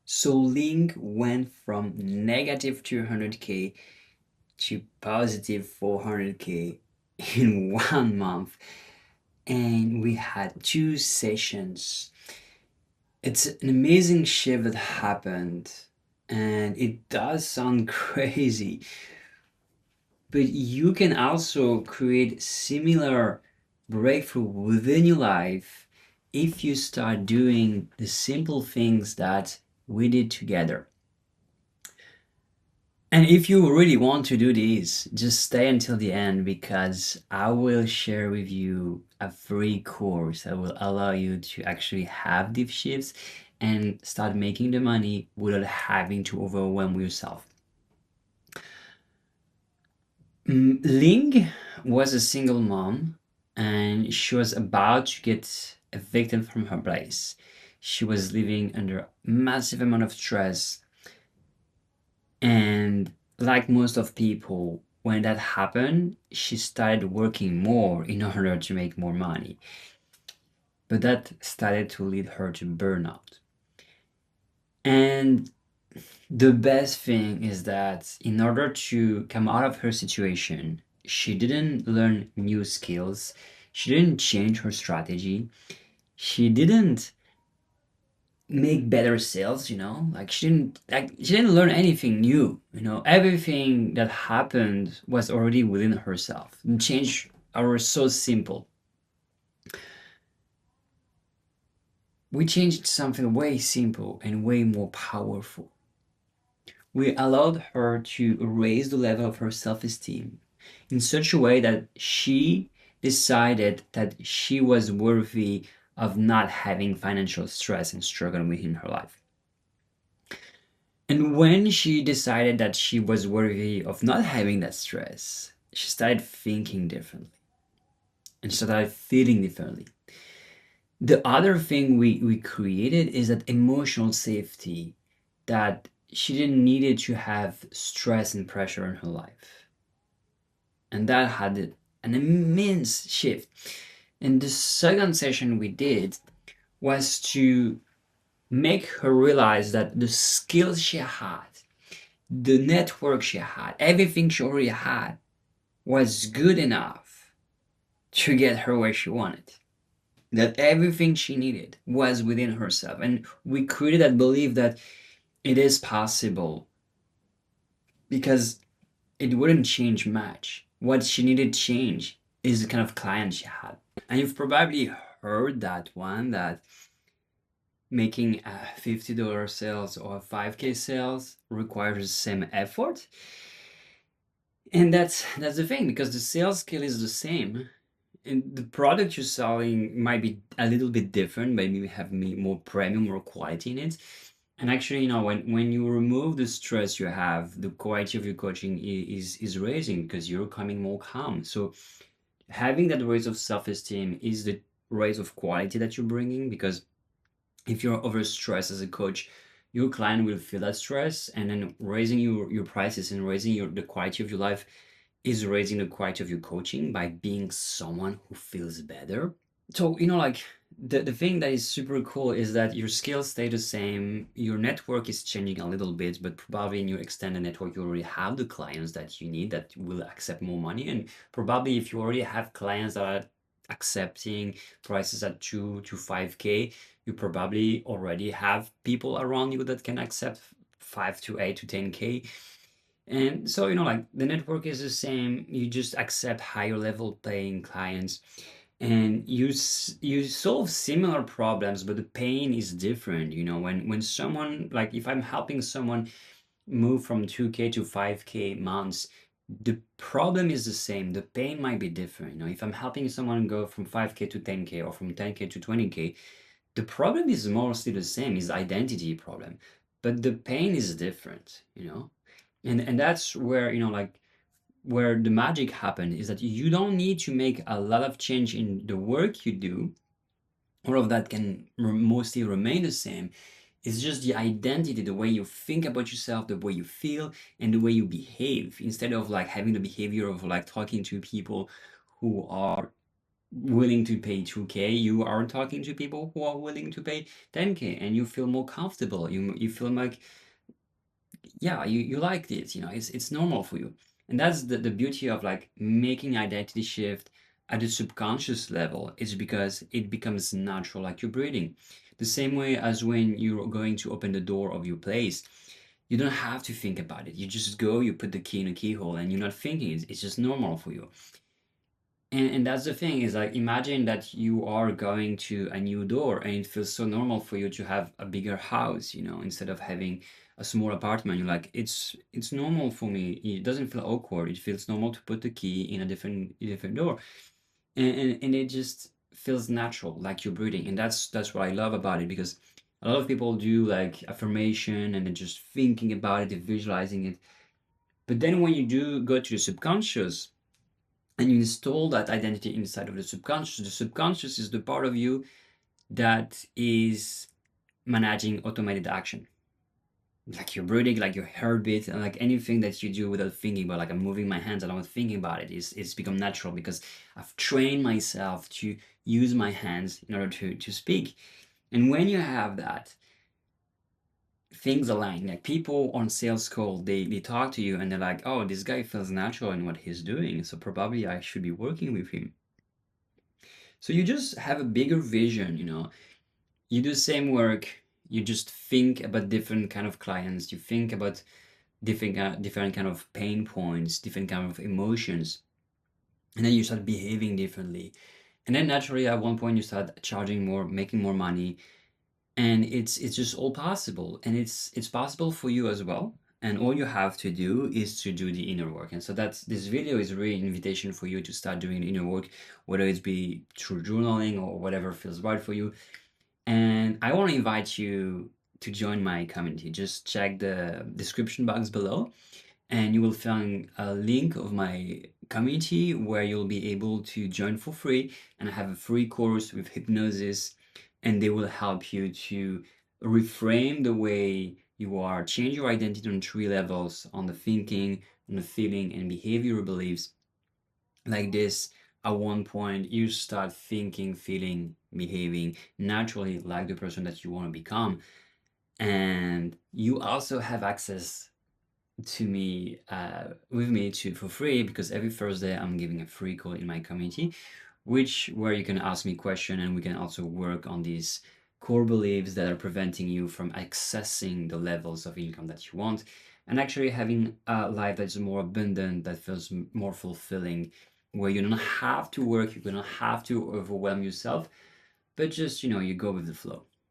So Ling went from negative 200K to positive 400K in 1 month, and we had 2 sessions. It's an amazing shift that happened, and it does sound crazy, but you can also create similar breakthrough within your life if you start doing the simple things that we did together. And if you really want to do this, just stay until the end because I will share with you a free course that will allow you to actually have deep shifts and start making the money without having to overwhelm yourself. Ling was a single mom and she was about to get evicted from her place. She was living under massive amount of stress, and like most of people, when that happened, she started working more in order to make more money. But that started to lead her to burnout. And the best thing is that in order to come out of her situation, she didn't learn new skills, she didn't change her strategy, she didn't make better sales, like she didn't learn anything new, everything that happened was already within herself. The change are so simple. We changed something way simple and way more powerful. We allowed her to raise the level of her self-esteem in such a way that she decided that she was worthy of not having financial stress and struggle within her life. And when she decided that she was worthy of not having that stress, she started thinking differently and started feeling differently. The other thing we created is that emotional safety, that she didn't needed to have stress and pressure in her life. And that had an immense shift. And the second session we did was to make her realize that the skills she had, the network she had, everything she already had was good enough to get her where she wanted. That everything she needed was within herself. And we created that belief that it is possible because it wouldn't change much. What she needed to change is the kind of client she had. And you've probably heard that one, that making a $50 sales or a 5K sales requires the same effort. And that's the thing, because the sales skill is the same, and the product you're selling might be a little bit different, maybe have more premium or quality in it. And actually, when you remove the stress you have, the quality of your coaching is raising because you're becoming more calm. So having that raise of self-esteem is the raise of quality that you're bringing, because if you're overstressed as a coach, your client will feel that stress, and then raising your prices and raising the quality of your life is raising the quality of your coaching by being someone who feels better. So, like the thing that is super cool is that your skills stay the same, your network is changing a little bit, but probably in your extended network, you already have the clients that you need that will accept more money. And probably if you already have clients that are accepting prices at 2 to 5K, you probably already have people around you that can accept 5 to 8 to 10K. And so, like the network is the same, you just accept higher level paying clients, and you solve similar problems, but the pain is different. When someone, like if I'm helping someone move from 2K to 5K months, the problem is the same, the pain might be different. If I'm helping someone go from 5K to 10K or from 10K to 20K, the problem is mostly the same, is identity problem, but the pain is different. And that's where, like where the magic happens, is that you don't need to make a lot of change in the work you do. All of that can mostly remain the same. It's just the identity, the way you think about yourself, the way you feel, and the way you behave, instead of like having the behavior of like talking to people who are willing to pay 2K, you are talking to people who are willing to pay 10K, and you feel more comfortable. You feel like, yeah, you like this, it's normal for you. And that's the beauty of like making identity shift at the subconscious level, is because it becomes natural, like you're breathing. The same way as when you're going to open the door of your place, you don't have to think about it. You just go, you put the key in a keyhole, and you're not thinking. It's just normal for you. And that's the thing, is like, imagine that you are going to a new door and it feels so normal for you to have a bigger house, instead of having a small apartment. You're like, it's normal for me. It doesn't feel awkward. It feels normal to put the key in a different door. And it just feels natural, like you're breathing. And that's what I love about it, because a lot of people do like affirmation and they're just thinking about it, they're visualizing it. But then when you do go to the subconscious, and you install that identity inside of the subconscious is the part of you that is managing automated action, like your breathing, like your heartbeat, and like anything that you do without thinking about. Like, I'm moving my hands and I'm not thinking about it. It's become natural because I've trained myself to use my hands in order to speak. And when you have that, things align. Like, people on sales call, they talk to you and they're like, oh, this guy feels natural in what he's doing, so probably I should be working with him. So you just have a bigger vision. You do the same work, you just think about different kind of clients, you think about different kind of pain points, different kind of emotions, and then you start behaving differently. And then naturally at one point you start charging more, making more money, and it's just all possible. And it's possible for you as well. And all you have to do is to do the inner work. And so that's this video is really an invitation for you to start doing the inner work, whether it's be through journaling or whatever feels right for you. And I want to invite you to join my community. Just check the description box below, and you will find a link of my community where you'll be able to join for free. And I have a free course with hypnosis, and they will help you to reframe the way you are, change your identity on 3 levels: on the thinking, on the feeling, and behavioral beliefs. Like this, at one point you start thinking, feeling, behaving naturally like the person that you want to become. And you also have access to me, with me to for free, because every Thursday I'm giving a free call in my community, where you can ask me question, and we can also work on these core beliefs that are preventing you from accessing the levels of income that you want, and actually having a life that's more abundant, that feels more fulfilling, where you don't have to work, you don't have to overwhelm yourself, but just you go with the flow.